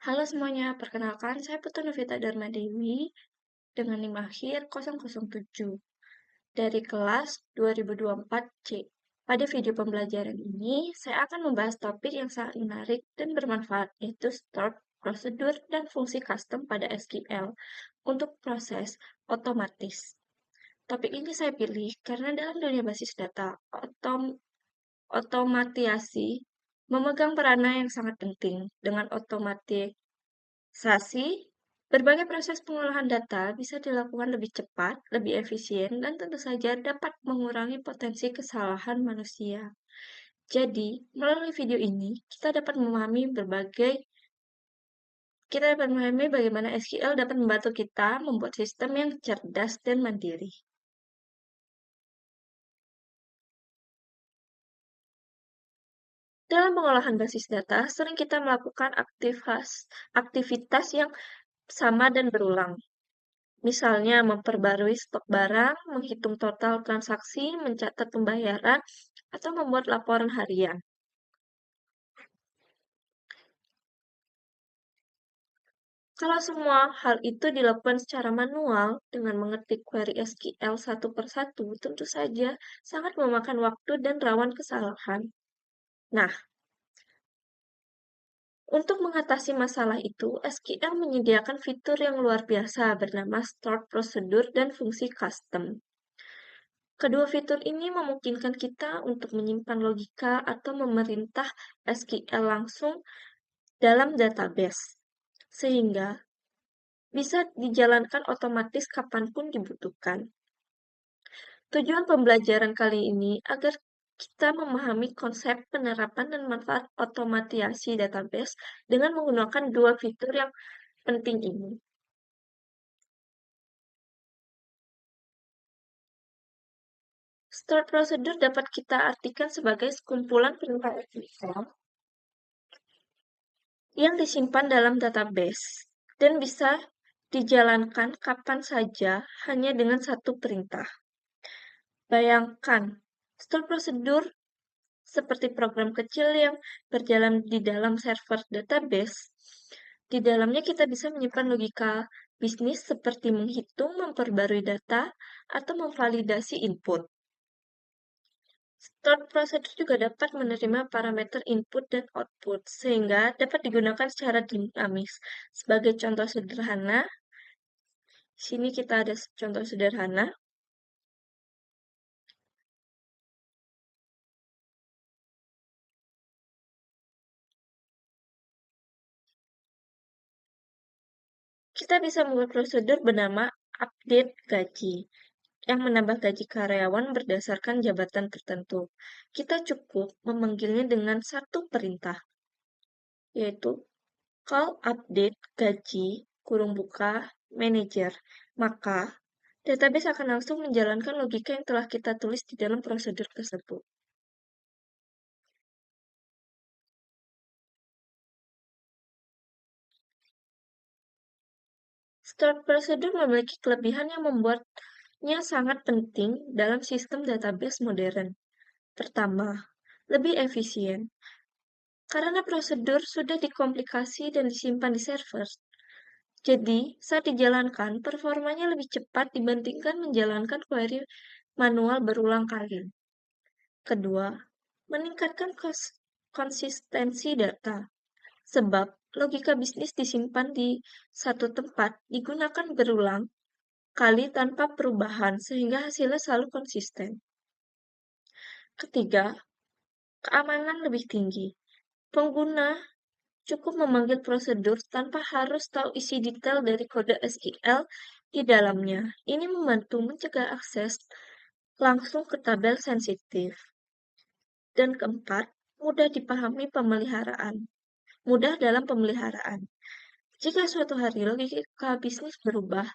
Halo semuanya, perkenalkan saya Putu Novita Dharma Dewi dengan NIM akhir 007 dari kelas 2024C. Pada video pembelajaran ini, saya akan membahas topik yang sangat menarik dan bermanfaat, yaitu stored, prosedur, dan fungsi custom pada SQL untuk proses otomatis. Topik ini saya pilih karena dalam dunia basis data, otomatiasi memegang peranan yang sangat penting. Dengan otomatisasi, berbagai proses pengolahan data bisa dilakukan lebih cepat, lebih efisien, dan tentu saja dapat mengurangi potensi kesalahan manusia. Jadi, melalui video ini, kita dapat memahami bagaimana SQL dapat membantu kita membuat sistem yang cerdas dan mandiri. Dalam pengolahan basis data, sering kita melakukan aktivitas yang sama dan berulang. Misalnya memperbarui stok barang, menghitung total transaksi, mencatat pembayaran, atau membuat laporan harian. Kalau semua hal itu dilakukan secara manual dengan mengetik query SQL satu per satu, tentu saja sangat memakan waktu dan rawan kesalahan. Nah, untuk mengatasi masalah itu, SQL menyediakan fitur yang luar biasa bernama Stored Procedure dan fungsi custom. Kedua fitur ini memungkinkan kita untuk menyimpan logika atau memerintah SQL langsung dalam database, sehingga bisa dijalankan otomatis kapanpun dibutuhkan. Tujuan pembelajaran kali ini agar kita memahami konsep penerapan dan manfaat otomatisasi database dengan menggunakan dua fitur yang penting ini. Stored procedure dapat kita artikan sebagai sekumpulan perintah SQL yang disimpan dalam database dan bisa dijalankan kapan saja hanya dengan satu perintah. Bayangkan, store prosedur seperti program kecil yang berjalan di dalam server database. Di dalamnya kita bisa menyimpan logika bisnis seperti menghitung, memperbarui data, atau memvalidasi input. Stored procedure juga dapat menerima parameter input dan output, sehingga dapat digunakan secara dinamis. Sebagai contoh sederhana, sini kita ada contoh sederhana. Kita bisa membuat prosedur bernama update gaji, yang menambah gaji karyawan berdasarkan jabatan tertentu. Kita cukup memanggilnya dengan satu perintah, yaitu call update gaji, kurung buka, manager. Maka, database akan langsung menjalankan logika yang telah kita tulis di dalam prosedur tersebut. Stored procedure memiliki kelebihan yang membuatnya sangat penting dalam sistem database modern. Pertama, lebih efisien. Karena prosedur sudah dikomplikasi dan disimpan di server. Jadi, saat dijalankan, performanya lebih cepat dibandingkan menjalankan query manual berulang kali. Kedua, meningkatkan konsistensi data. Sebab logika bisnis disimpan di satu tempat, digunakan berulang kali tanpa perubahan, sehingga hasilnya selalu konsisten. Ketiga, keamanan lebih tinggi. Pengguna cukup memanggil prosedur tanpa harus tahu isi detail dari kode SQL di dalamnya. Ini membantu mencegah akses langsung ke tabel sensitif. Dan keempat, mudah dalam pemeliharaan. Jika suatu hari logika bisnis berubah,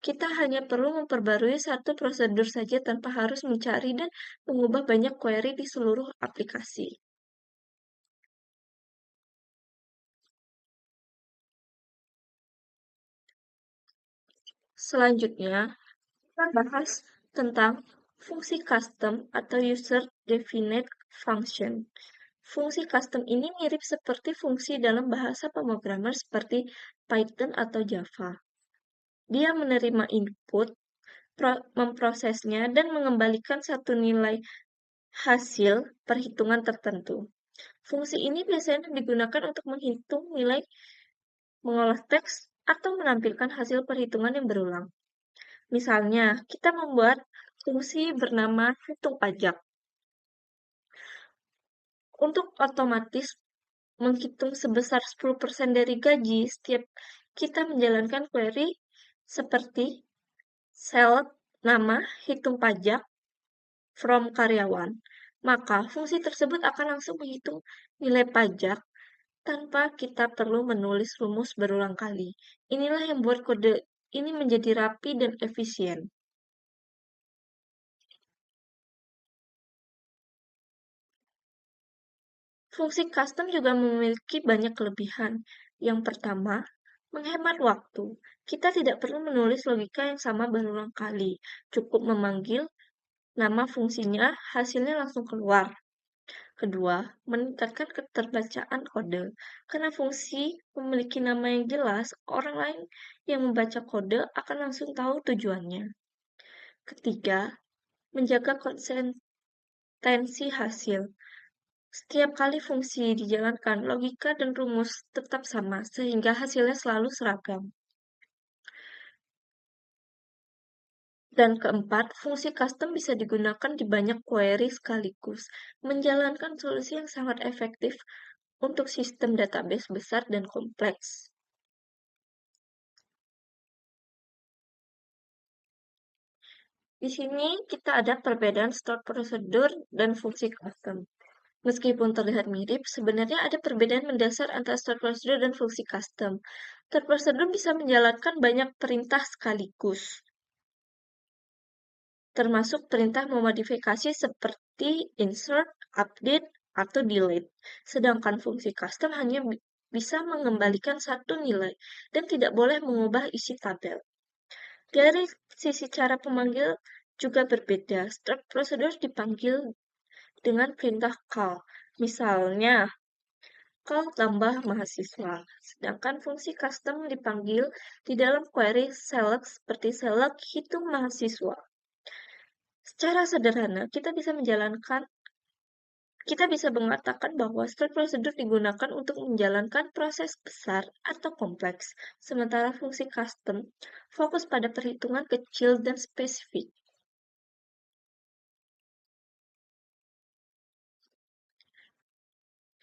kita hanya perlu memperbarui satu prosedur saja tanpa harus mencari dan mengubah banyak query di seluruh aplikasi. Selanjutnya, kita bahas tentang fungsi custom atau user defined function. Fungsi custom ini mirip seperti fungsi dalam bahasa pemrograman seperti Python atau Java. Dia menerima input, memprosesnya, dan mengembalikan satu nilai hasil perhitungan tertentu. Fungsi ini biasanya digunakan untuk menghitung nilai, mengolah teks, atau menampilkan hasil perhitungan yang berulang. Misalnya, kita membuat fungsi bernama hitung pajak. Untuk otomatis menghitung sebesar 10% dari gaji setiap kita menjalankan query seperti select nama hitung pajak from karyawan, maka fungsi tersebut akan langsung menghitung nilai pajak tanpa kita perlu menulis rumus berulang kali. Inilah yang membuat kode ini menjadi rapi dan efisien. Fungsi custom juga memiliki banyak kelebihan. Yang pertama, menghemat waktu. Kita tidak perlu menulis logika yang sama berulang kali. Cukup memanggil nama fungsinya, hasilnya langsung keluar. Kedua, meningkatkan keterbacaan kode. Karena fungsi memiliki nama yang jelas, orang lain yang membaca kode akan langsung tahu tujuannya. Ketiga, menjaga konsistensi hasil. Setiap kali fungsi dijalankan, logika dan rumus tetap sama, sehingga hasilnya selalu seragam. Dan keempat, fungsi custom bisa digunakan di banyak query sekaligus, menjalankan solusi yang sangat efektif untuk sistem database besar dan kompleks. Di sini kita ada perbedaan stored procedure dan fungsi custom. Meskipun terlihat mirip, sebenarnya ada perbedaan mendasar antara stored procedure dan fungsi custom. Stored procedure bisa menjalankan banyak perintah sekaligus, termasuk perintah memodifikasi seperti insert, update, atau delete. Sedangkan fungsi custom hanya bisa mengembalikan satu nilai dan tidak boleh mengubah isi tabel. Dari sisi cara pemanggil juga berbeda. Stored procedure dipanggil dengan perintah call. Misalnya, call tambah mahasiswa. Sedangkan fungsi custom dipanggil di dalam query select seperti select hitung mahasiswa. Secara sederhana, kita bisa mengatakan bahwa stored procedure digunakan untuk menjalankan proses besar atau kompleks, sementara fungsi custom fokus pada perhitungan kecil dan spesifik.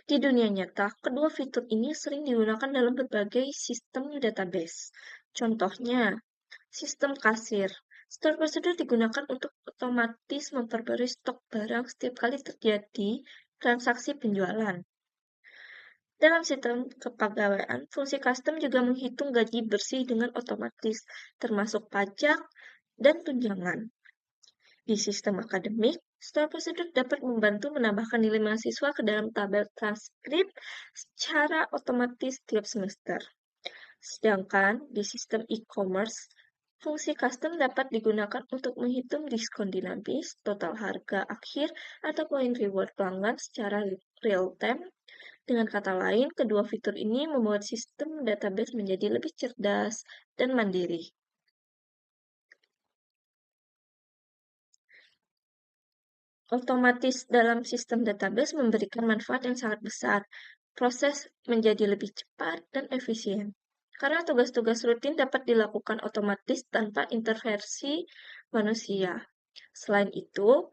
Di dunia nyata, kedua fitur ini sering digunakan dalam berbagai sistem database. Contohnya, sistem kasir. Store procedure digunakan untuk otomatis memperbarui stok barang setiap kali terjadi transaksi penjualan. Dalam sistem kepegawaian, fungsi custom juga menghitung gaji bersih dengan otomatis, termasuk pajak dan tunjangan. Di sistem akademik, store procedure dapat membantu menambahkan nilai mahasiswa ke dalam tabel transkrip secara otomatis setiap semester. Sedangkan di sistem e-commerce, fungsi custom dapat digunakan untuk menghitung diskon dinamis, total harga akhir, atau poin reward pelanggan secara real-time. Dengan kata lain, kedua fitur ini membuat sistem database menjadi lebih cerdas dan mandiri. Otomatis dalam sistem database memberikan manfaat yang sangat besar. Proses menjadi lebih cepat dan efisien. Karena tugas-tugas rutin dapat dilakukan otomatis tanpa intervensi manusia. Selain itu,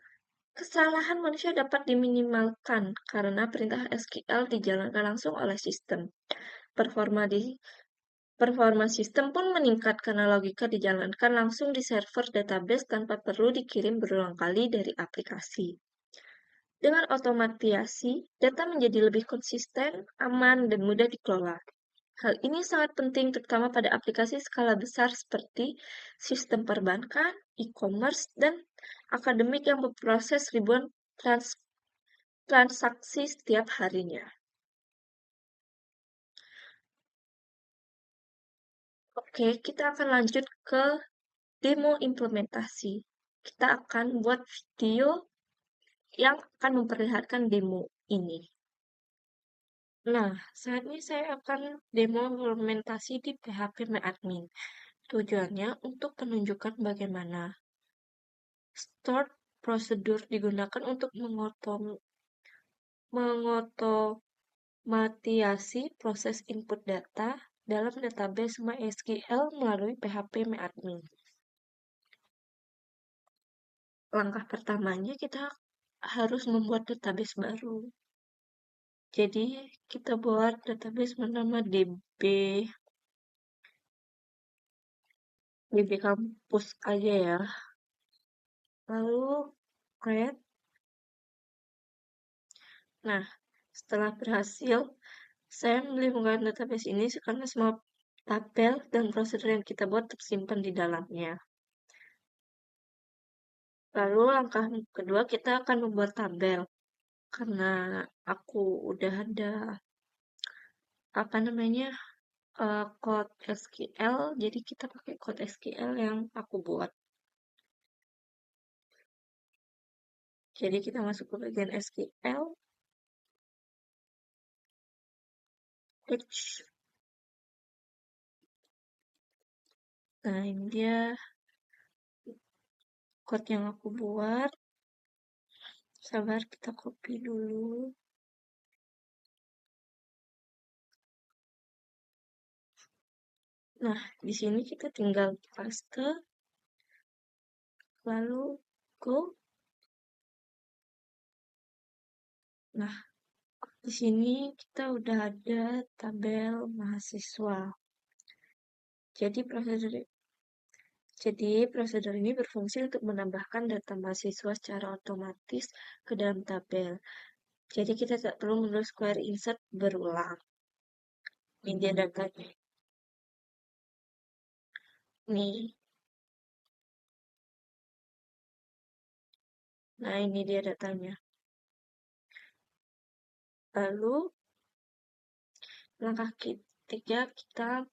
kesalahan manusia dapat diminimalkan karena perintah SQL dijalankan langsung oleh sistem. Performa sistem pun meningkat karena logika dijalankan langsung di server database tanpa perlu dikirim berulang kali dari aplikasi. Dengan otomatisasi, data menjadi lebih konsisten, aman, dan mudah dikelola. Hal ini sangat penting terutama pada aplikasi skala besar seperti sistem perbankan, e-commerce, dan akademik yang memproses ribuan transaksi setiap harinya. Oke, kita akan lanjut ke demo implementasi. Kita akan buat video yang akan memperlihatkan demo ini. Nah, saat ini saya akan demo implementasi di PHP MyAdmin. Tujuannya untuk menunjukkan bagaimana stored prosedur digunakan untuk mengotomatiasi proses input data dalam database MySQL melalui PHP MyAdmin. Langkah pertamanya kita harus membuat database baru. Jadi kita buat database bernama DB kampus aja ya. Lalu create. Nah, setelah berhasil, saya menggunakan database ini karena semua tabel dan prosedur yang kita buat tersimpan di dalamnya. Lalu langkah kedua kita akan membuat tabel. Karena aku udah ada apa namanya code SQL, jadi kita pakai code SQL yang aku buat. Jadi kita masuk ke bagian SQL. Nah, ini dia code yang aku buat. Sabar, kita copy dulu. Nah, di sini kita tinggal paste, lalu go. Nah, di sini kita udah ada tabel mahasiswa. Jadi prosedur ini berfungsi untuk menambahkan data mahasiswa secara otomatis ke dalam tabel. Jadi kita tidak perlu menulis query insert berulang. Ini dia datanya. Nih. Nah, ini dia datanya. Lalu, langkah ketiga kita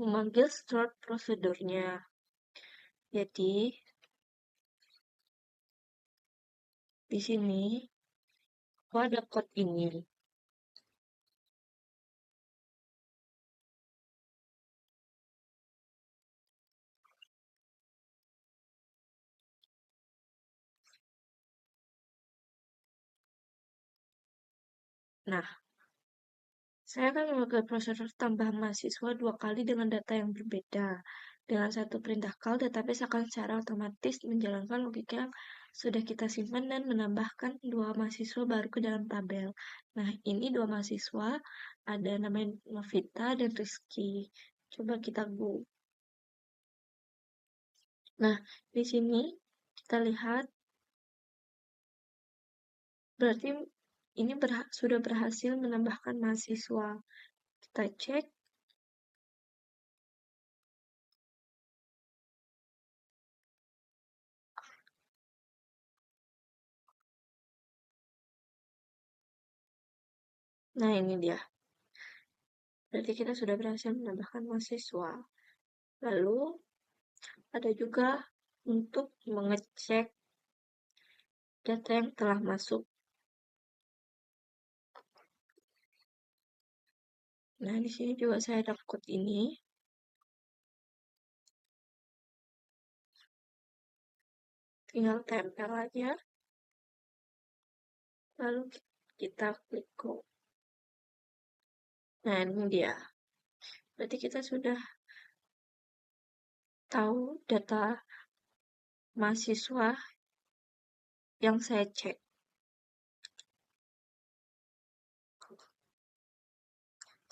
memanggil stored prosedurnya. Jadi, di sini aku ada code ini. Nah, saya akan memakai prosedur tambahan mahasiswa 2 kali dengan data yang berbeda. Dengan satu perintah call, database akan secara otomatis menjalankan logika yang sudah kita simpan dan menambahkan 2 mahasiswa baru ke dalam tabel. Nah, ini 2 mahasiswa, ada namanya Novita dan Rizky. Coba kita go. Nah, di sini kita lihat, berarti ini sudah berhasil menambahkan mahasiswa. Kita cek. Nah, ini dia. Berarti kita sudah berhasil menambahkan mahasiswa. Lalu, ada juga untuk mengecek data yang telah masuk. Nah, di sini juga saya ada code ini. Tinggal tempel aja. Lalu kita klik go. Nah, ini dia. Berarti kita sudah tahu data mahasiswa yang saya cek.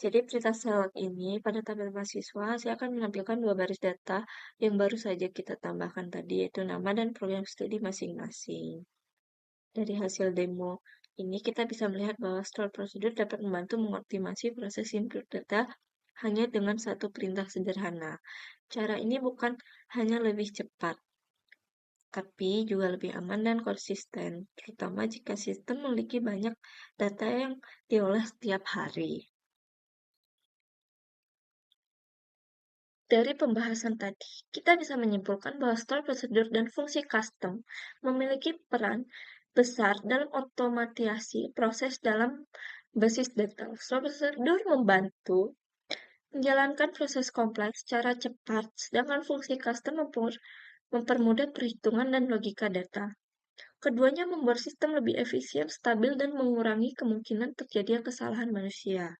Jadi perintah select ini pada tabel mahasiswa, saya akan menampilkan 2 baris data yang baru saja kita tambahkan tadi, yaitu nama dan program studi masing-masing. Dari hasil demo ini, kita bisa melihat bahwa store prosedur dapat membantu mengoptimasi proses input data hanya dengan satu perintah sederhana. Cara ini bukan hanya lebih cepat, tapi juga lebih aman dan konsisten, terutama jika sistem memiliki banyak data yang diolah setiap hari. Dari pembahasan tadi, kita bisa menyimpulkan bahwa store prosedur dan fungsi custom memiliki peran besar dalam otomatisasi proses dalam Basis data. Prosedur membantu menjalankan proses kompleks secara cepat, sedangkan fungsi custom mempermudah perhitungan dan logika data. Keduanya membuat sistem lebih efisien, stabil, dan mengurangi kemungkinan terjadinya kesalahan manusia.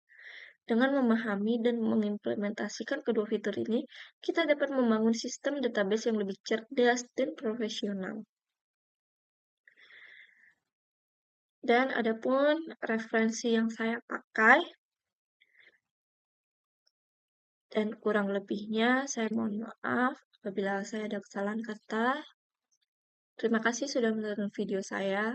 Dengan memahami dan mengimplementasikan kedua fitur ini, kita dapat membangun sistem database yang lebih cerdas dan profesional. Dan adapun referensi yang saya pakai, dan kurang lebihnya saya mohon maaf apabila saya ada kesalahan kata. Terima kasih sudah menonton video saya.